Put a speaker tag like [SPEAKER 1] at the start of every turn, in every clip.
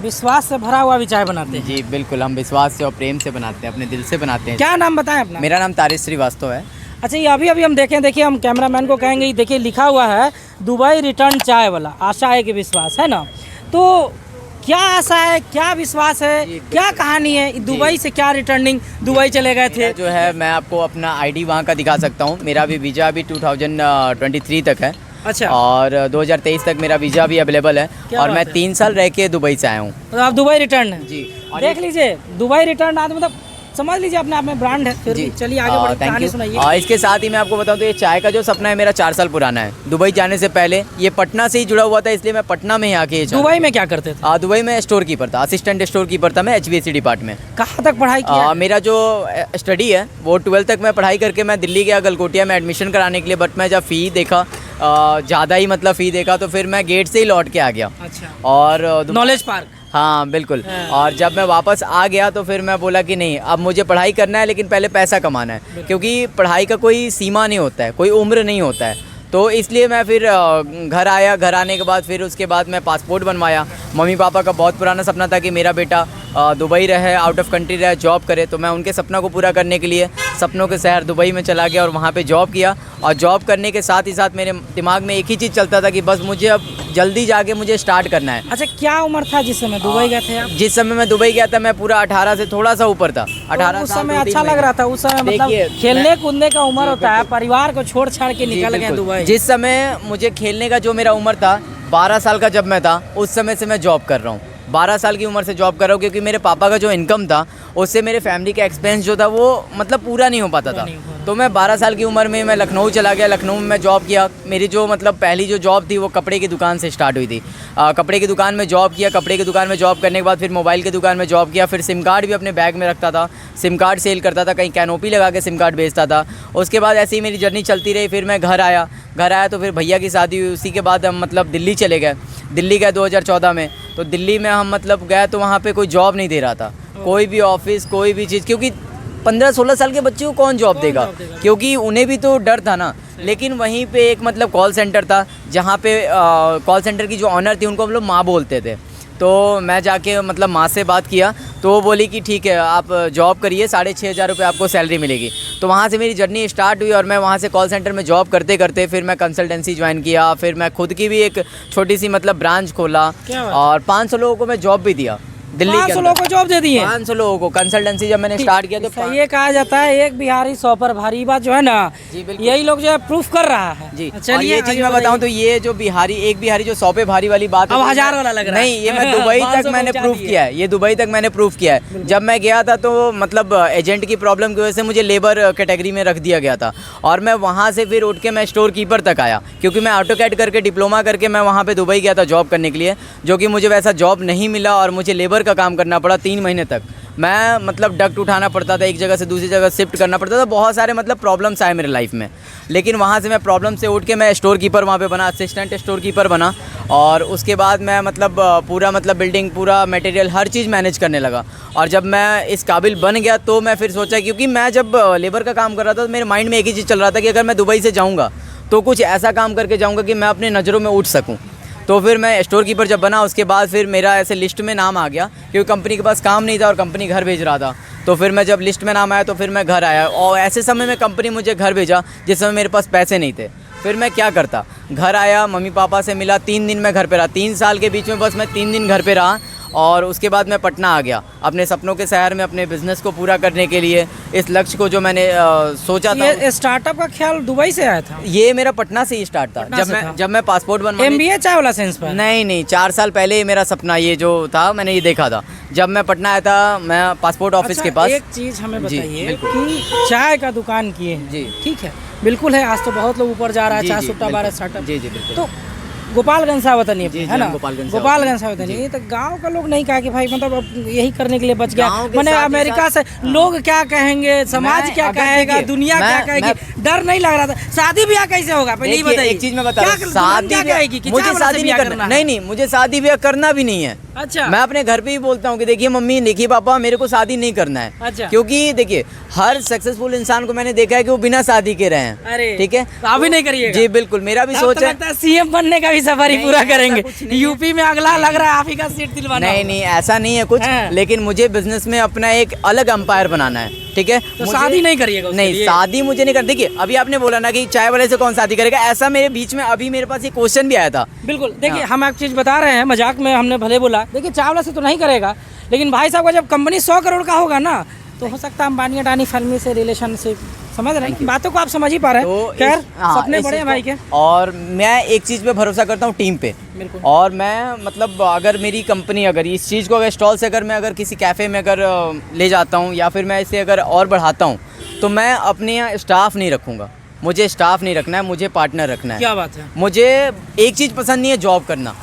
[SPEAKER 1] विश्वास से भरा हुआ भी चाय बनाते हैं।
[SPEAKER 2] जी बिल्कुल, हम विश्वास से और प्रेम से बनाते हैं, अपने दिल से बनाते हैं।
[SPEAKER 1] क्या नाम बताएं अपना?
[SPEAKER 2] मेरा नाम तारिश श्रीवास्तव है।
[SPEAKER 1] अच्छा, ये अभी हम देखें, देखिए हम कैमरामैन को कहेंगे, ये देखिए लिखा हुआ है दुबई रिटर्न चाय वाला, आशा है कि विश्वास है ना। तो क्या आशा है, क्या विश्वास है, क्या कहानी है? दुबई से क्या रिटर्निंग, दुबई चले गए थे?
[SPEAKER 2] जो है मैं आपको अपना आईडी वहाँ का दिखा सकता हूँ। मेरा भी वीज़ा अभी 2023 तक है।
[SPEAKER 1] अच्छा।
[SPEAKER 2] और 2023 तक मेरा वीज़ा भी अवेलेबल है और मैं 3 साल रह के दुबई से आया हूँ।
[SPEAKER 1] तो आप दुबई रिटर्न है
[SPEAKER 2] जी।
[SPEAKER 1] देख लीजिए, दुबई रिटर्न आदमी मतलब समझ लीजिए अपने आप में ब्रांड है। फिर भी चलिए आगे बढ़ते हैं, कहानी सुनाइए।
[SPEAKER 2] और इसके साथ ही मैं आपको बताऊं तो ये चाय का जो सपना है मेरा 4 साल पुराना है। दुबई जाने से पहले ये पटना से ही जुड़ा हुआ था, इसलिए मैं पटना में ही आके
[SPEAKER 1] दुबई में क्या करते थे?
[SPEAKER 2] दुबई में स्टोर कीपर था, असिस्टेंट स्टोर कीपर था मैं HVAC डिपार्टमेंट में।
[SPEAKER 1] कहाँ तक पढ़ाई किया?
[SPEAKER 2] मेरा जो स्टडी है वो 12th तक मैं पढ़ाई करके मैं दिल्ली गया गलकोटिया में एडमिशन कराने के लिए, बट मैं जब फ़ी देखा ज़्यादा ही मतलब फ़ी देखा तो फिर मैं गेट से ही लौट के आ गया।
[SPEAKER 1] अच्छा।
[SPEAKER 2] और
[SPEAKER 1] नॉलेज पार्क।
[SPEAKER 2] हाँ बिल्कुल। और जब मैं वापस आ गया तो फिर मैं बोला कि नहीं, अब मुझे पढ़ाई करना है लेकिन पहले पैसा कमाना है, क्योंकि पढ़ाई का कोई सीमा नहीं होता है, कोई उम्र नहीं होता है। तो इसलिए मैं फिर घर आया। घर आने के बाद फिर उसके बाद मैं पासपोर्ट बनवाया। मम्मी पापा का बहुत पुराना सपना था कि मेरा बेटा दुबई रहे, आउट ऑफ कंट्री रहे, जॉब करे। तो मैं उनके सपना को पूरा करने के लिए सपनों के शहर दुबई में चला गया और वहाँ पे जॉब किया। और जॉब करने के साथ ही साथ मेरे दिमाग में एक ही चीज़ चलता था कि बस मुझे अब जल्दी जाके मुझे स्टार्ट करना है।
[SPEAKER 1] अच्छा, क्या उम्र था जिस समय दुबई गए थे आप?
[SPEAKER 2] जिस समय मैं दुबई गया था मैं पूरा 18 से थोड़ा सा ऊपर था। 18
[SPEAKER 1] उस समय अच्छा लग रहा था? उस समय मतलब खेलने कूदने का उम्र होता है, परिवार को छोड़ छाड़ के निकल गए दुबई।
[SPEAKER 2] जिस समय मुझे खेलने का जो मेरा उम्र था 12 साल का जब मैं था, उस समय से मैं जॉब कर रहा हूँ। 12 साल की उम्र से जॉब कर रहा हूँ, क्योंकि मेरे पापा का जो इनकम था उससे मेरे फैमिली का एक्सपेंस जो था वो मतलब पूरा नहीं हो पाता था। तो मैं 12 साल की उम्र में मैं लखनऊ चला गया। लखनऊ में मैं जॉब किया। मेरी जो मतलब पहली जो जॉब थी वो कपड़े की दुकान से स्टार्ट हुई थी। कपड़े की दुकान में जॉब किया। कपड़े की दुकान में जॉब करने के बाद फिर मोबाइल की दुकान में जॉब किया। फिर सिम कार्ड भी अपने बैग में रखता था, सिम कार्ड सेल करता था, कहीं कैनोपी लगा के सिम कार्ड बेचता था। उसके बाद ऐसे ही मेरी जर्नी चलती रही। फिर मैं घर आया तो फिर भैया की शादी हुई। उसी के बाद हम मतलब दिल्ली चले गए। दिल्ली गए 2014 में। तो दिल्ली में हम मतलब गए तो वहाँ पे कोई जॉब नहीं दे रहा था, कोई भी ऑफिस, कोई भी चीज़, क्योंकि 15-16 साल के बच्चे को कौन जॉब देगा, क्योंकि उन्हें भी तो डर था ना। लेकिन वहीं पे एक मतलब कॉल सेंटर था, जहाँ पे कॉल सेंटर की जो ऑनर थी उनको हम लोग माँ बोलते थे। तो मैं जाके मतलब माँ से बात किया तो वो बोली कि ठीक है आप जॉब करिए, 6,500 रुपये आपको सैलरी मिलेगी। तो वहाँ से मेरी जर्नी स्टार्ट हुई और मैं वहाँ से कॉल सेंटर में जॉब करते करते फिर मैं कंसल्टेंसी ज्वाइन किया। फिर मैं खुद की भी एक छोटी सी मतलब ब्रांच खोला और 500 लोगों को मैं जॉब भी दिया। दिल्ली
[SPEAKER 1] 500 लोगों को जॉब दे दी है?
[SPEAKER 2] 500 लोगों को कंसल्टेंसी जब मैंने स्टार्ट किया तो
[SPEAKER 1] ये कहा जाता है एक बिहारी 100 पर भारी। बात जो है ना, यही लोग जो है प्रूफ कर रहा है
[SPEAKER 2] जी।
[SPEAKER 1] चलिए
[SPEAKER 2] ये चीज मैं बताऊं तो ये जो एक बिहारी जो 100 पे भारी वाली बात
[SPEAKER 1] अब 1000 वाला लग रहा है।
[SPEAKER 2] नहीं, ये मैं दुबई तक मैंने प्रूफ किया है। ये दुबई तक मैंने प्रूफ किया है। जब मैं गया था तो मतलब एजेंट की प्रॉब्लम की वजह से मुझे लेबर कैटेगरी में रख दिया गया था और मैं वहाँ से फिर उठ के मैं स्टोर कीपर तक आया, क्योंकि मैं ऑटोकैड करके डिप्लोमा करके मैं वहाँ पे दुबई गया था जॉब करने के लिए, जो कि मुझे वैसा जॉब नहीं मिला और मुझे लेबर का काम करना पड़ा 3 महीने तक। मैं मतलब डक्ट उठाना पड़ता था, एक जगह से दूसरी जगह शिफ्ट करना पड़ता था। बहुत सारे मतलब प्रॉब्लम्स आए मेरे लाइफ में, लेकिन वहाँ से मैं प्रॉब्लम से उठ के मैं स्टोर कीपर वहाँ पे बना, असिस्टेंट स्टोर कीपर बना। और उसके बाद मैं मतलब पूरा मतलब बिल्डिंग, पूरा मटेरियल, हर चीज़ मैनेज करने लगा। और जब मैं इस काबिल बन गया तो मैं फिर सोचा, क्योंकि मैं जब लेबर का काम कर रहा था तो मेरे माइंड में एक ही चीज़ चल रहा था कि अगर मैं दुबई से जाऊँगा तो कुछ ऐसा काम करके जाऊँगा कि मैं अपनी नज़रों में उठ सकूँ। तो फिर मैं स्टोर कीपर जब बना उसके बाद फिर मेरा ऐसे लिस्ट में नाम आ गया, क्योंकि कंपनी के पास काम नहीं था और कंपनी घर भेज रहा था। तो फिर मैं जब लिस्ट में नाम आया तो फिर मैं घर आया और ऐसे समय में कंपनी मुझे घर भेजा जिस समय मेरे पास पैसे नहीं थे। फिर मैं क्या करता, घर आया, मम्मी पापा से मिला, 3 दिन मैं घर पे रहा। 3 साल के बीच में बस मैं 3 दिन घर पे रहा और उसके बाद मैं पटना आ गया अपने सपनों के शहर में अपने बिजनेस को पूरा करने के लिए। इस लक्ष्य को जो मैंने सोचा था।
[SPEAKER 1] ये स्टार्टअप का ख्याल दुबई से आया था?
[SPEAKER 2] ये मेरा पटना से ही स्टार्ट था। जब मैं पासपोर्ट बनवाने
[SPEAKER 1] MBA चाय वाला सेंस पर?
[SPEAKER 2] नहीं, 4 साल पहले ही मेरा सपना ये जो था मैंने ये देखा था। जब मैं पटना आया था मैं पासपोर्ट ऑफिस के पास।
[SPEAKER 1] एक चीज़ हमें बताइए कि चाय का दुकान किए हैं जी, ठीक है, बिल्कुल है, आज तो बहुत लोग ऊपर जा रहा है, चाय सुट्टा बार स्टार्टअप।
[SPEAKER 2] जी बिल्कुल।
[SPEAKER 1] तो गोपालगंज से आवतनी है ना?
[SPEAKER 2] गोपालगंज
[SPEAKER 1] से आवतनी। तो गांव का लोग नहीं कहा कि भाई मतलब अब यही करने के लिए बच गया, मैंने अमेरिका से लोग क्या कहेंगे, समाज क्या कहेगा, दुनिया क्या कहेगी, डर नहीं लग रहा था? शादी ब्याह कैसे होगा पहले ये बताइए।
[SPEAKER 2] एक चीज मैं बता रहा हूँ, शादी कहेगी मुझे शादी नहीं करना। नहीं, मुझे शादी ब्याह करना भी नहीं है।
[SPEAKER 1] अच्छा।
[SPEAKER 2] मैं अपने घर पे ही बोलता हूँ कि देखिए मम्मी, देखिए पापा, मेरे को शादी नहीं करना है।
[SPEAKER 1] अच्छा।
[SPEAKER 2] क्योंकि देखिए हर सक्सेसफुल इंसान को मैंने देखा है कि वो बिना शादी के रहे हैं।
[SPEAKER 1] अरे
[SPEAKER 2] ठीक है,
[SPEAKER 1] आप भी नहीं करिएगा?
[SPEAKER 2] जी बिल्कुल, मेरा भी सोच है।
[SPEAKER 1] CM बनने का वही सफर ही
[SPEAKER 2] नहीं,
[SPEAKER 1] पूरा
[SPEAKER 2] ऐसा
[SPEAKER 1] करेंगे।
[SPEAKER 2] कुछ नहीं है।
[SPEAKER 1] यूपी में अगला लग रहा है आप ही का सीट दिलवाना
[SPEAKER 2] नहीं
[SPEAKER 1] होगा।
[SPEAKER 2] नहीं ऐसा नहीं है कुछ,
[SPEAKER 1] हाँ।
[SPEAKER 2] लेकिन मुझे बिजनेस में अपना एक अलग एम्पायर बनाना है, ठीक है।
[SPEAKER 1] तो शादी नहीं करिएगा उसके
[SPEAKER 2] नहीं,
[SPEAKER 1] लिए?
[SPEAKER 2] शादी मुझे नहीं कर। देखिए अभी आपने बोला ना कि चाय वाले से कौन शादी करेगा, ऐसा मेरे बीच में अभी मेरे पास एक क्वेश्चन भी आया था।
[SPEAKER 1] बिल्कुल, देखिए हम एक चीज़ बता रहे हैं, मजाक में हमने भले बोला, देखिए चावला से तो नहीं करेगा, लेकिन भाई साहब का जब कंपनी 100 करोड़ का होगा ना, तो हो सकता है अंबानी अडानी फैमिली से रिलेशनशिप, समझ रहे हैं बातों को, आप समझ ही पा रहे हैं। खैर सपने बड़े हैं भाई के।
[SPEAKER 2] और मैं एक चीज़ पे भरोसा करता हूँ, टीम पे।
[SPEAKER 1] बिल्कुल।
[SPEAKER 2] और मैं मतलब अगर मेरी कंपनी अगर इस चीज़ को अगर स्टॉल से अगर मैं अगर किसी कैफ़े में अगर ले जाता हूँ या फिर मैं इसे अगर और बढ़ाता हूँ, तो मैं अपने यहाँ स्टाफ नहीं रखूँगा। मुझे स्टाफ नहीं रखना है, मुझे पार्टनर रखना है।
[SPEAKER 1] क्या बात है।
[SPEAKER 2] मुझे एक चीज़ पसंद नहीं है, जॉब करना।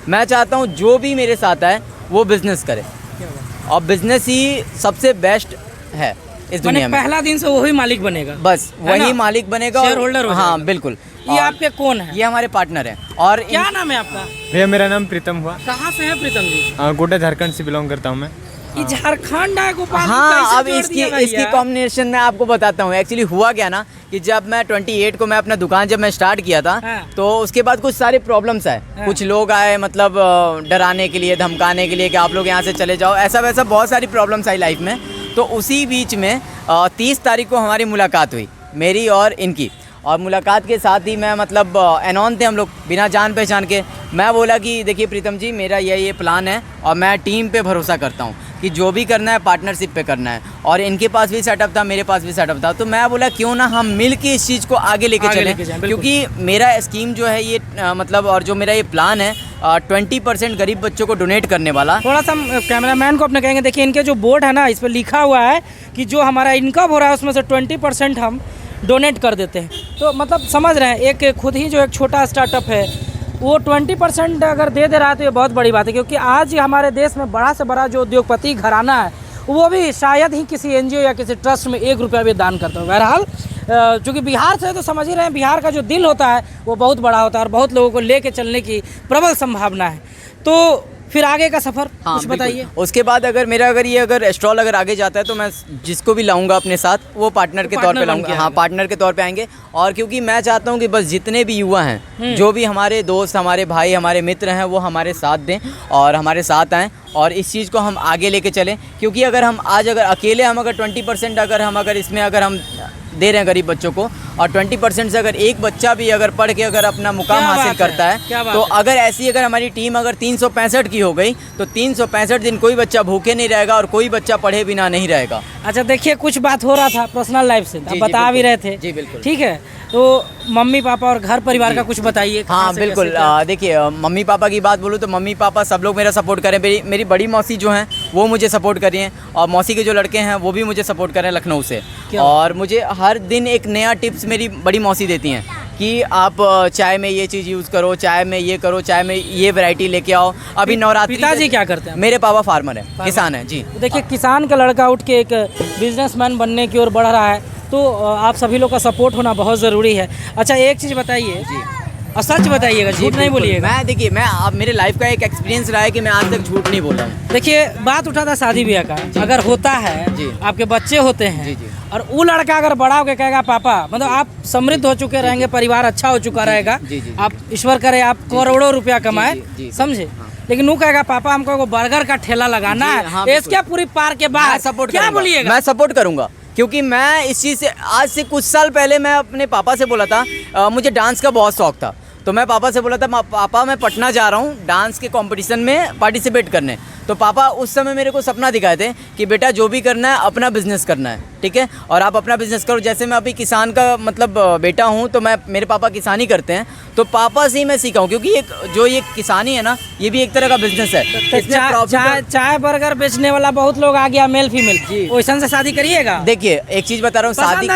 [SPEAKER 2] मैं चाहता हूँ जो भी मेरे साथ है वो बिज़नेस करे,
[SPEAKER 1] क्या बात है।
[SPEAKER 2] और बिज़नेस ही सबसे बेस्ट है इस दुनिया में।
[SPEAKER 1] पहला दिन से वही मालिक बनेगा,
[SPEAKER 2] बस
[SPEAKER 1] है ना?
[SPEAKER 2] वही मालिक बनेगा,
[SPEAKER 1] शेयर होल्डर हो
[SPEAKER 2] हाँ
[SPEAKER 1] जाएगा।
[SPEAKER 2] बिल्कुल।
[SPEAKER 1] ये
[SPEAKER 2] और
[SPEAKER 1] आपके कौन है?
[SPEAKER 2] ये हमारे पार्टनर हैं। और
[SPEAKER 1] क्या नाम है आपका?
[SPEAKER 3] भैया मेरा नाम प्रीतम हुआ।
[SPEAKER 1] कहाँ से है प्रीतम जी?
[SPEAKER 3] गोड्डा झारखंड से बिलोंग करता हूँ मैं।
[SPEAKER 1] ये झारखंड है गोपाल,
[SPEAKER 2] हाँ, अब इसकी कॉम्बिनेशन मैं आपको बताता हूँ। एक्चुअली हुआ क्या ना कि जब मैं 28 को मैं अपना दुकान जब मैं स्टार्ट किया था,
[SPEAKER 1] हाँ।
[SPEAKER 2] तो उसके बाद कुछ सारे प्रॉब्लम्स आए।
[SPEAKER 1] हाँ।
[SPEAKER 2] कुछ लोग आए मतलब डराने के लिए, धमकाने के लिए कि आप लोग यहाँ से चले जाओ, ऐसा वैसा बहुत सारी प्रॉब्लम्स आई लाइफ में। तो उसी बीच में 30 तारीख को हमारी मुलाकात हुई, मेरी और इनकी। और मुलाकात के साथ ही मैं मतलब एनॉन थे हम लोग, बिना जान पहचान के। मैं बोला कि देखिए प्रीतम जी, मेरा ये प्लान है और मैं टीम पे भरोसा करता हूँ कि जो भी करना है पार्टनरशिप पे करना है। और इनके पास भी सेटअप था, मेरे पास भी सेटअप था, तो मैं बोला क्यों ना हम मिल के इस चीज़ को आगे लेके चलें। क्योंकि मेरा स्कीम जो है ये मतलब, और जो मेरा ये प्लान है 20% गरीब बच्चों को डोनेट करने वाला।
[SPEAKER 1] थोड़ा सा कैमरामैन को अपने कहेंगे, देखिए इनके जो बोर्ड है ना, इस पर लिखा हुआ है कि जो हमारा इनकम हो रहा है उसमें से 20% हम डोनेट कर देते हैं। तो मतलब समझ रहे हैं, एक खुद ही जो एक छोटा स्टार्टअप है वो 20% अगर दे रहा है तो ये बहुत बड़ी बात है। क्योंकि आज हमारे देश में बड़ा से बड़ा जो उद्योगपति घराना है वो भी शायद ही किसी एनजीओ या किसी ट्रस्ट में 1 रुपया भी दान करता है। बहरहाल चूँकि बिहार से तो समझ ही रहे हैं, बिहार का जो दिल होता है वो बहुत बड़ा होता है और बहुत लोगों को लेके चलने की प्रबल संभावना है। तो फिर आगे का सफ़र कुछ बताइए।
[SPEAKER 2] उसके बाद अगर मेरा अगर स्टॉल अगर आगे जाता है तो मैं जिसको भी लाऊंगा अपने साथ वो पार्टनर के तौर पे लाऊंगा। हाँ, पार्टनर के तौर पे आएंगे। और क्योंकि मैं चाहता हूँ कि बस जितने भी युवा हैं, जो भी हमारे दोस्त, हमारे भाई, हमारे मित्र हैं, वो हमारे साथ दें और हमारे साथ आएँ और इस चीज़ को हम आगे लेके चलें। क्योंकि अगर हम आज अगर अकेले हम अगर 20% अगर हम अगर इसमें अगर हम दे रहे हैं गरीब बच्चों को, और 20% से अगर एक बच्चा भी अगर पढ़ के अगर अपना मुकाम हासिल करता है, तो अगर ऐसी अगर हमारी टीम अगर 365 की हो गई तो 365 दिन कोई बच्चा भूखे नहीं रहेगा और कोई बच्चा पढ़े बिना नहीं रहेगा।
[SPEAKER 1] अच्छा देखिए, कुछ बात हो रहा था पर्सनल लाइफ से, आप बता भी रहे थे।
[SPEAKER 2] जी बिल्कुल।
[SPEAKER 1] ठीक है, तो मम्मी पापा और घर परिवार का कुछ बताइए।
[SPEAKER 2] हाँ बिल्कुल। देखिए मम्मी पापा की बात बोलूँ तो मम्मी पापा सब लोग मेरा सपोर्ट करें। मेरी बड़ी मौसी जो हैं वो मुझे सपोर्ट कर रही हैं, और मौसी के जो लड़के हैं वो भी मुझे सपोर्ट कर रहे हैं लखनऊ से। और मुझे हर दिन एक नया टिप्स मेरी बड़ी मौसी देती हैं कि आप चाय में ये चीज़ यूज़ करो, चाय में ये करो, चाय में ये वैरायटी लेके आओ। अभी नवरात्रि।
[SPEAKER 1] पिताजी क्या करते हैं?
[SPEAKER 2] मेरे पापा फार्मर हैं, किसान हैं जी।
[SPEAKER 1] देखिए किसान का लड़का उठ के एक बिजनेसमैन बनने की ओर बढ़ रहा है, तो आप सभी लोग का सपोर्ट होना बहुत ज़रूरी है। अच्छा एक चीज़ बताइए जी, और सच बताइएगा, झूठ नहीं बोलिएगा।
[SPEAKER 2] मैं देखिए अब मेरे लाइफ का एक एक्सपीरियंस रहा है कि मैं आज तक झूठ नहीं बोला हूँ।
[SPEAKER 1] देखिए बात उठा था शादी ब्याह का, अगर होता है
[SPEAKER 2] जी।
[SPEAKER 1] आपके बच्चे होते हैं
[SPEAKER 2] जी, जी।
[SPEAKER 1] और वो लड़का अगर बड़ा होकर कहेगा पापा, मतलब आप समृद्ध हो चुके रहेंगे, परिवार अच्छा हो चुका रहेगा,
[SPEAKER 2] जी, जी।
[SPEAKER 1] आप ईश्वर करे आप करोड़ों रुपया कमाए, समझे, लेकिन वो कहेगा पापा हमको वो बर्गर का ठेला लगाना है, इसके पूरी पार के बाद
[SPEAKER 2] सपोर्ट
[SPEAKER 1] क्या बोलिएगा?
[SPEAKER 2] मैं सपोर्ट करूंगा, क्योंकि मैं इस चीज़ से आज से कुछ साल पहले मैं अपने पापा से बोला था, मुझे डांस का बहुत शौक था, तो मैं पापा से बोला था पापा मैं पटना जा रहा हूँ डांस के कंपटीशन में पार्टिसिपेट करने। तो पापा उस समय मेरे को सपना दिखाए थे कि बेटा जो भी करना है अपना बिजनेस करना है, ठीक है, और आप अपना बिजनेस करो। जैसे मैं अभी किसान का मतलब बेटा हूँ, तो मैं मेरे पापा किसानी करते हैं, तो पापा से ही मैं सीखा हूँ। क्योंकि जो ये किसानी है ना, ये भी एक तरह का बिजनेस है।
[SPEAKER 1] चाय बर्गर बेचने वाला बहुत लोग आ गया, मेल फीमेल, वैसा से शादी करिएगा।
[SPEAKER 2] देखिए एक चीज़ बता रहा हूँ, शादी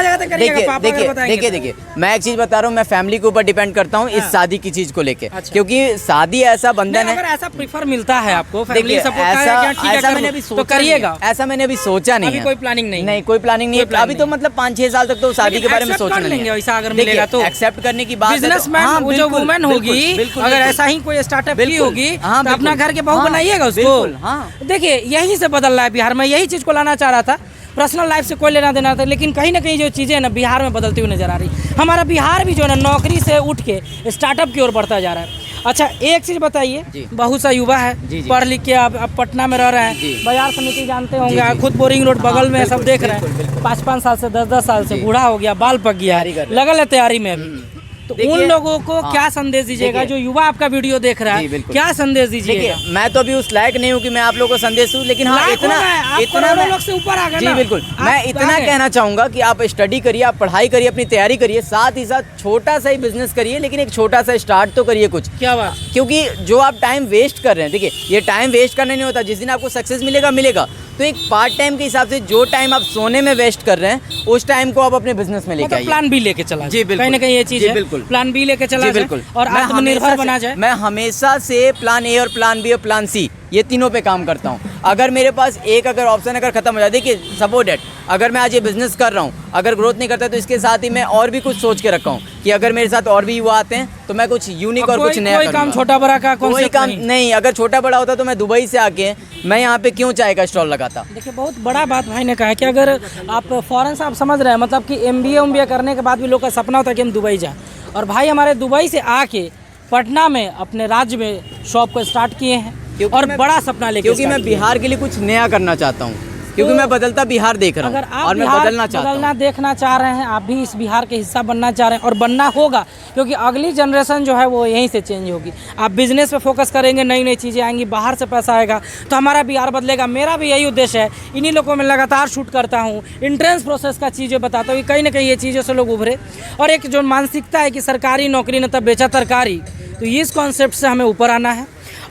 [SPEAKER 2] देखिए मैं एक चीज़ बता रहा हूँ, मैं फैमिली के ऊपर डिपेंड करता हूँ इस शादी की चीज़ को लेके। क्योंकि शादी ऐसा बंधन है,
[SPEAKER 1] अगर ऐसा प्रीफर मिलता है आपको, फैमिली सपोर्ट
[SPEAKER 2] ऐसा मैंने अभी
[SPEAKER 1] तो करिएगा।
[SPEAKER 2] ऐसा मैंने अभी सोचा नहीं है,
[SPEAKER 1] कोई प्लानिंग नहीं,
[SPEAKER 2] कोई प्लानिंग नहीं है अभी। तो मतलब 5-6 साल तक तो शादी के बारे में सोचना नहीं है।
[SPEAKER 1] ऐसा अगर मिलेगा तो
[SPEAKER 2] एक्सेप्ट करने की बात है।
[SPEAKER 1] बिजनेसमैन जो वुमेन होगी, अगर ऐसा ही कोई स्टार्टअप की होगी तो अपना घर के बहू बनाइएगा उसको। देखिए यहीं से बदल रहा है बिहार में, यही चीज़ को लाना चाह रहा था। पर्सनल लाइफ से कोई लेना देना था, लेकिन कहीं ना कहीं जो चीज़ें ना बिहार में बदलती हुई नजर आ रही। हमारा बिहार भी जो है ना नौकरी से उठ के स्टार्टअप की ओर बढ़ता जा रहा है। अच्छा एक चीज बताइए,
[SPEAKER 2] जी।
[SPEAKER 1] बहुत सा युवा है,
[SPEAKER 2] जी, जी।
[SPEAKER 1] पढ़ लिख के अब पटना में रह रहे
[SPEAKER 2] जी।
[SPEAKER 1] हैं, बाजार समिति जानते होंगे,
[SPEAKER 2] जी, जी।
[SPEAKER 1] खुद बोरिंग रोड बगल में है, सब
[SPEAKER 2] बिल्कुल,
[SPEAKER 1] देख रहे
[SPEAKER 2] बिल्कुल,
[SPEAKER 1] हैं,
[SPEAKER 2] बिल्कुल।
[SPEAKER 1] 5-5 साल से 10-10 साल से
[SPEAKER 2] जी।
[SPEAKER 1] बूढ़ा हो गया, बाल पक गया,
[SPEAKER 2] तैयारी कर रहे हैं।
[SPEAKER 1] लगल है तैयारी में अभी। तो
[SPEAKER 2] देखिए,
[SPEAKER 1] उन लोगों को
[SPEAKER 2] हाँ,
[SPEAKER 1] क्या संदेश दीजिएगा
[SPEAKER 2] देखिए,
[SPEAKER 1] जो युवा आपका वीडियो देख रहा
[SPEAKER 2] जी,
[SPEAKER 1] है,
[SPEAKER 2] बिल्कुल।
[SPEAKER 1] क्या संदेश दीजिएगा?
[SPEAKER 2] देखिए मैं तो अभी उस लायक नहीं हूँ कि मैं आप लोगों को संदेश दूँ, लेकिन हाँ
[SPEAKER 1] लायक
[SPEAKER 2] इतना
[SPEAKER 1] हो गए, आप
[SPEAKER 2] इतना
[SPEAKER 1] करोड़ों
[SPEAKER 2] मैं
[SPEAKER 1] लोग से ऊपर आ गए
[SPEAKER 2] जी
[SPEAKER 1] ना।
[SPEAKER 2] बिल्कुल,
[SPEAKER 1] आप
[SPEAKER 2] मैं
[SPEAKER 1] आ
[SPEAKER 2] इतना
[SPEAKER 1] गए।
[SPEAKER 2] कहना चाहूँगा कि आप स्टडी करिए, आप पढ़ाई करिए, अपनी तैयारी करिए, साथ ही साथ छोटा सा ही बिजनेस करिए, लेकिन एक छोटा सा स्टार्ट तो करिए कुछ।
[SPEAKER 1] क्या बात,
[SPEAKER 2] क्योंकि जो आप टाइम वेस्ट कर रहे हैं, देखिए ये टाइम वेस्ट करना नहीं होता, जिस दिन आपको सक्सेस मिलेगा मिलेगा। तो एक पार्ट टाइम के हिसाब से जो टाइम आप सोने में वेस्ट कर रहे हैं, उस टाइम को आप अपने बिजनेस में लेके
[SPEAKER 1] मतलब
[SPEAKER 2] आइए।
[SPEAKER 1] प्लान बी लेके चला
[SPEAKER 2] जी
[SPEAKER 1] जाए।
[SPEAKER 2] बिल्कुल,
[SPEAKER 1] कहीं ना कहीं ये चीज
[SPEAKER 2] जी
[SPEAKER 1] है,
[SPEAKER 2] बिल्कुल,
[SPEAKER 1] प्लान बी लेके चला
[SPEAKER 2] जी
[SPEAKER 1] जाए
[SPEAKER 2] बिल्कुल,
[SPEAKER 1] और
[SPEAKER 2] मैं
[SPEAKER 1] आत्मनिर्भर
[SPEAKER 2] हमेशा
[SPEAKER 1] बना
[SPEAKER 2] से-
[SPEAKER 1] जाए।
[SPEAKER 2] मैं हमेशा से प्लान ए और प्लान बी और प्लान सी, ये तीनों पे काम करता हूँ। अगर मेरे पास एक अगर ऑप्शन अगर खत्म हो जाए, देखिए सपोज डेट अगर मैं आज ये बिजनेस कर रहा हूँ, अगर ग्रोथ नहीं करता तो इसके साथ ही मैं और भी कुछ सोच के रखा हूँ कि अगर मेरे साथ और भी युवा आते हैं तो मैं कुछ यूनिक और कुछ नया
[SPEAKER 1] कोई काम
[SPEAKER 2] करूँगा।
[SPEAKER 1] छोटा बड़ा का
[SPEAKER 2] कोई
[SPEAKER 1] कॉन्सेप्ट
[SPEAKER 2] काम
[SPEAKER 1] नहीं।
[SPEAKER 2] नहीं, अगर छोटा बड़ा होता तो मैं दुबई से आके मैं यहाँ पे क्यों चाय का स्टॉल लगाता।
[SPEAKER 1] देखिए बहुत बड़ा बात भाई ने कहा है कि अगर आप फॉरेन से आप समझ रहे हैं, मतलब कि MBA करने के बाद भी लोग का सपना होता है कि हम दुबई जाएं, और भाई हमारे दुबई से आके पटना में अपने राज्य में शॉप को स्टार्ट किए हैं
[SPEAKER 2] क्योंकि
[SPEAKER 1] और
[SPEAKER 2] मैं-
[SPEAKER 1] बड़ा सपना लेके
[SPEAKER 2] क्योंकि मैं
[SPEAKER 1] start किए हैं।
[SPEAKER 2] बिहार के लिए कुछ नया करना चाहता हूँ, क्योंकि
[SPEAKER 1] तो
[SPEAKER 2] मैं बदलता बिहार देख रहा
[SPEAKER 1] अगर
[SPEAKER 2] हूँ
[SPEAKER 1] आप
[SPEAKER 2] और मैं
[SPEAKER 1] बिहार
[SPEAKER 2] बदलना चाहता
[SPEAKER 1] बदलना
[SPEAKER 2] हूँ।
[SPEAKER 1] देखना चाह रहे हैं, आप भी इस बिहार के हिस्सा बनना चाह रहे हैं, और बनना होगा क्योंकि अगली जनरेशन जो है वो यहीं से चेंज होगी। आप बिजनेस पे फोकस करेंगे, नई नई चीज़ें आएंगी, बाहर से पैसा आएगा तो हमारा बिहार बदलेगा। मेरा भी यही उद्देश्य है, इन्हीं लोगों में लगातार शूट करता हूँ, इंट्रेंस प्रोसेस का चीज़ें बताता हूँ, कहीं ना कहीं ये चीज़ों से लोग उभरे। और एक जो मानसिकता है कि सरकारी नौकरी न तब बेचा तरकारी, तो इस कॉन्सेप्ट से हमें ऊपर आना है।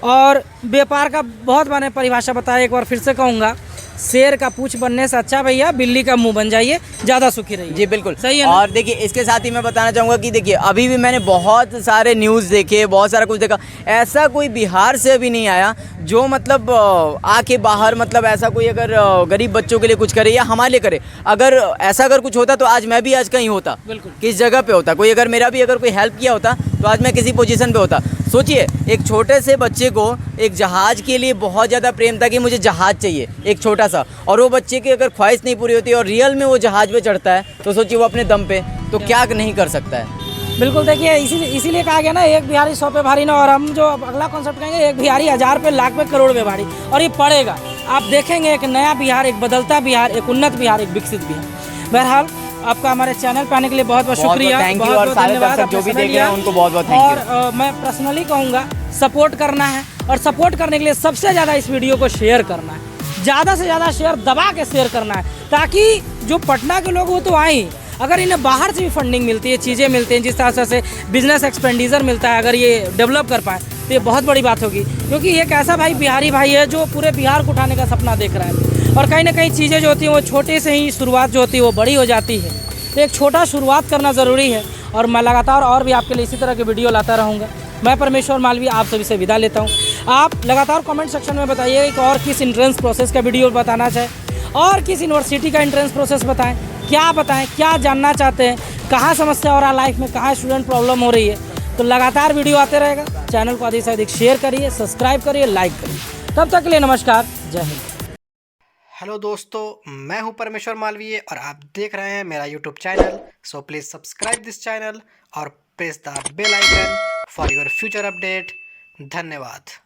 [SPEAKER 1] और व्यापार का बहुत मैंने परिभाषा बताया, एक बार फिर से कहूँगा, शेर का पूंछ बनने से अच्छा भैया बिल्ली का मुंह बन जाइए, ज़्यादा सुखी रहिए।
[SPEAKER 2] जी बिल्कुल
[SPEAKER 1] सही है ना?
[SPEAKER 2] और देखिए इसके साथ ही मैं बताना चाहूँगा कि देखिए अभी भी मैंने बहुत सारे न्यूज़ देखे, बहुत सारा कुछ देखा, ऐसा कोई बिहार से अभी नहीं आया जो मतलब आके बाहर मतलब ऐसा कोई अगर गरीब बच्चों के लिए कुछ करे या हमारे लिए करे। अगर ऐसा अगर कुछ होता तो आज मैं भी आज कहीं होता,
[SPEAKER 1] बिल्कुल।
[SPEAKER 2] किस जगह पे होता, कोई अगर मेरा भी अगर कोई हेल्प किया होता तो आज मैं किसी पोजीशन पे होता। सोचिए एक छोटे से बच्चे को एक जहाज़ के लिए बहुत ज़्यादा प्रेम था कि मुझे जहाज़ चाहिए, एक छोटा सा, और वो बच्चे की अगर ख्वाहिश नहीं पूरी होती और रियल में वो जहाज़ पे चढ़ता है तो सोचिए वो अपने दम पे तो क्या नहीं कर सकता है।
[SPEAKER 1] बिल्कुल, देखिए इसीलिए कहा गया ना, एक बिहारी 100 पे भारी ना। और हम जो अगला कॉन्सेप्ट कहेंगे, एक बिहारी 1000 पे, लाख पे, करोड़ पे भारी, और ये पड़ेगा। आप देखेंगे एक नया बिहार, एक बदलता बिहार, एक उन्नत बिहार, एक विकसित बिहार। बहरहाल आपका हमारे चैनल पे आने के लिए बहुत बहुत शुक्रिया,
[SPEAKER 2] थैंक यू,
[SPEAKER 1] बहुत
[SPEAKER 2] और
[SPEAKER 1] बहुत
[SPEAKER 2] सारे
[SPEAKER 1] धन्यवाद।
[SPEAKER 2] दर्शक जो
[SPEAKER 1] आपने
[SPEAKER 2] भी
[SPEAKER 1] समय
[SPEAKER 2] देख रहे
[SPEAKER 1] लिया।
[SPEAKER 2] हैं उनको बहुत बहुत थैंक यू।
[SPEAKER 1] और मैं पर्सनली कहूँगा सपोर्ट करना है, और सपोर्ट करने के लिए सबसे ज़्यादा इस वीडियो को शेयर करना है, ज़्यादा से ज़्यादा शेयर दबा के शेयर करना है, ताकि जो पटना के लोग वो तो आए, अगर इन्हें बाहर से भी फंडिंग मिलती है, चीज़ें मिलती हैं, जिस तरह से बिजनेस एक्सपेंडिचर मिलता है, अगर ये डेवलप कर पाए तो ये बहुत बड़ी बात होगी। क्योंकि एक ऐसा भाई बिहारी भाई है जो पूरे बिहार को उठाने का सपना देख रहा है, और कहीं ना कहीं चीज़ें जो होती हैं वो छोटे से ही शुरुआत जो होती है वो बड़ी हो जाती है। तो एक छोटा शुरुआत करना ज़रूरी है, और मैं लगातार और भी आपके लिए इसी तरह के वीडियो लाता रहूँगा। मैं परमेश्वर मालवीय आप सभी से विदा लेता हूँ। आप लगातार कमेंट सेक्शन में बताइए कि और किस एंट्रेंस प्रोसेस का वीडियो बताना चाहे, और किस यूनिवर्सिटी का एंट्रेंस प्रोसेस बताएं, क्या बताएं, क्या जानना चाहते हैं, कहाँ समस्या हो रहा है लाइफ में, कहाँ स्टूडेंट प्रॉब्लम हो रही है। तो लगातार वीडियो आते रहेगा। चैनल को अधिक से अधिक शेयर करिए, सब्सक्राइब करिए, लाइक करिए। तब तक के लिए नमस्कार, जय हिंद।
[SPEAKER 4] हेलो दोस्तों, मैं हूं परमेश्वर मालवीय और आप देख रहे हैं मेरा YouTube channel. So please subscribe this channel और press the bell icon for your future update. धन्यवाद।